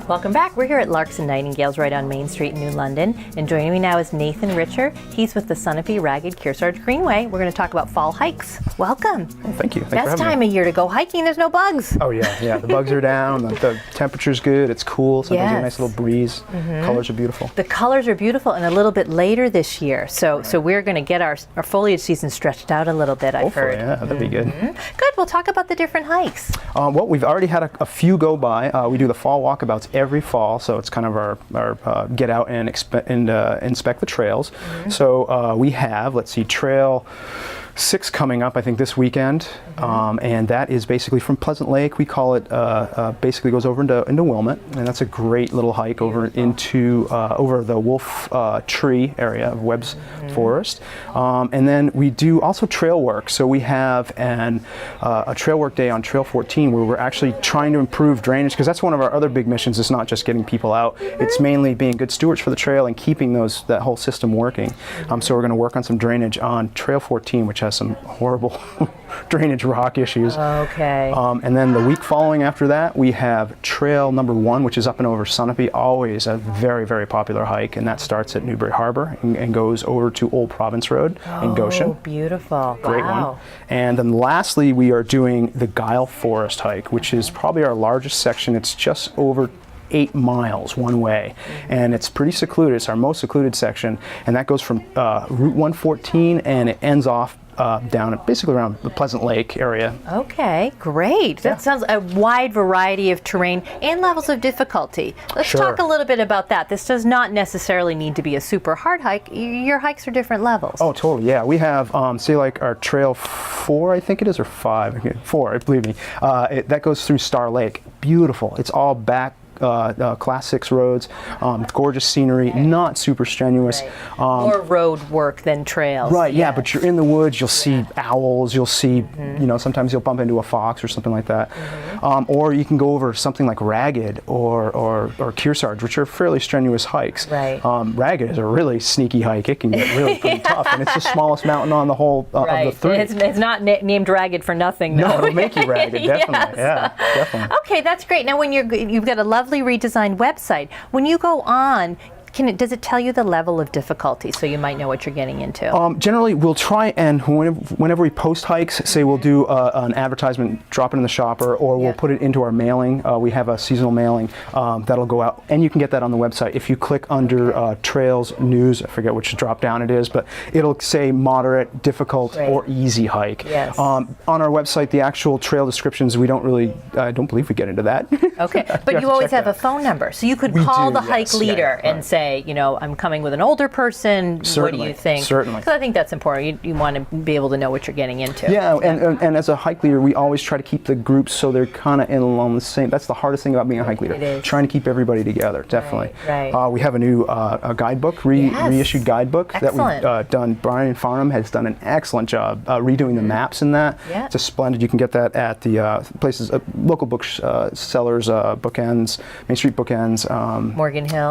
Welcome back. We're here at Larks and Nightingales right on Main Street in New London. And joining me now is Nathan Richer. He's with the Sunapee Ragged Kearsarge Greenway. We're going to talk about fall hikes. Welcome. Oh, thank you. Best time of year to go hiking. There's no bugs. Oh yeah. The bugs are down. The temperature's good. It's cool. Sometimes you get a nice little breeze. Colors are beautiful. The colors are beautiful, and a little bit later this year. So we're going to get our foliage season stretched out a little bit, I've heard. Yeah, that'd be good. Good. We'll talk about the different hikes. Well, we've already had a few go by. We do the fall walkabouts every fall, so it's kind of our get out and inspect the trails. So we have, let's see, Trail 6 coming up, I think, this weekend, and that is basically from Pleasant Lake. We call it, basically goes over into Wilmot, and that's a great little hike over into over the Wolf Tree area of Webb's Forest. And then we do also trail work. So we have a trail work day on Trail 14 where we're actually trying to improve drainage, because that's one of our other big missions. It's not just getting people out, it's mainly being good stewards for the trail and keeping that whole system working. So we're going to work on some drainage on Trail 14, which has some horrible drainage rock issues. Okay. And then the week following after that, we have Trail number 1, which is up and over Sunapee, always a very, very popular hike, and that starts at Newbury Harbor and goes over to Old Province Road in Goshen. Oh, beautiful. Great one. And then lastly, we are doing the Guile Forest hike, which is probably our largest section. It's just over 8 miles one way, and it's pretty secluded. It's our most secluded section, and that goes from Route 114, and it ends off down basically around the Pleasant Lake area. Okay, great. That sounds a wide variety of terrain and levels of difficulty. Let's talk a little bit about that. This does not necessarily need to be a super hard hike. Your hikes are different levels. Oh, totally. Yeah, we have say like our Trail 4, I think it is, or 5. Okay, 4. Believe me. That goes through Star Lake. Beautiful. It's all back. Class 6 roads, gorgeous scenery, not super strenuous. More road work than trails. Right, yeah, but you're in the woods, you'll see owls, you'll see, sometimes you'll bump into a fox or something like that. Or you can go over something like Ragged or Kearsarge, which are fairly strenuous hikes. Right. Ragged is a really sneaky hike. It can get really pretty tough, and it's the smallest mountain on the whole of the 3. It's not named Ragged for nothing. No, it'll make you ragged, definitely. Yes. Yeah, definitely. Okay, that's great. Now, when you've got a lovely redesigned website, when you go on, does it tell you the level of difficulty so you might know what you're getting into? Generally, we'll try, and whenever we post hikes, say we'll do an advertisement, drop it in the shopper, or we'll put it into our mailing. We have a seasonal mailing that'll go out, and you can get that on the website. If you click under Trails News, I forget which drop down it is, but it'll say moderate, difficult, or easy hike. Yes. On our website, the actual trail descriptions, we don't really, I don't believe we get into that. Okay, but you always have a phone number, so you could call the hike leader and say, I'm coming with an older person. Certainly, what do you think? Certainly. Because I think that's important. You want to be able to know what you're getting into. Yeah, and as a hike leader, we always try to keep the groups so they're kind of in along the same. That's the hardest thing about being a hike leader. It is. Trying to keep everybody together, definitely. Right. We have a new guidebook, reissued guidebook that we've done. Brian Farnham has done an excellent job redoing the maps in that. Yeah. It's just splendid. You can get that at the places, local booksellers, Bookends, Main Street Bookends.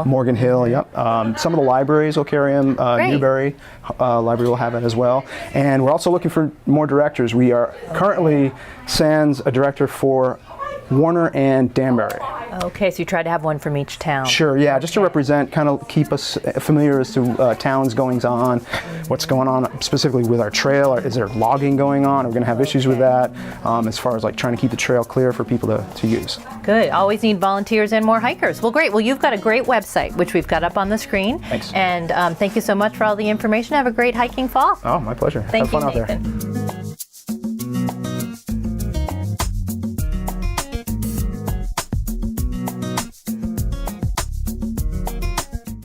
Morgan Hill, yep. Some of the libraries will carry them. Newbury Library will have it as well. And we're also looking for more directors. We are currently sans a director for Warner and Danbury. Okay, so you try to have one from each town. Sure, yeah, just to represent, kind of keep us familiar as to towns goings on, what's going on specifically with our trail. Is there logging going on? We're going to have issues with that as far as like trying to keep the trail clear for people to use. Good. Always need volunteers and more hikers. Well, great. Well, you've got a great website, which we've got up on the screen. Thanks. And thank you so much for all the information. Have a great hiking fall. Oh, my pleasure. Thank have fun you, out there. Nathan.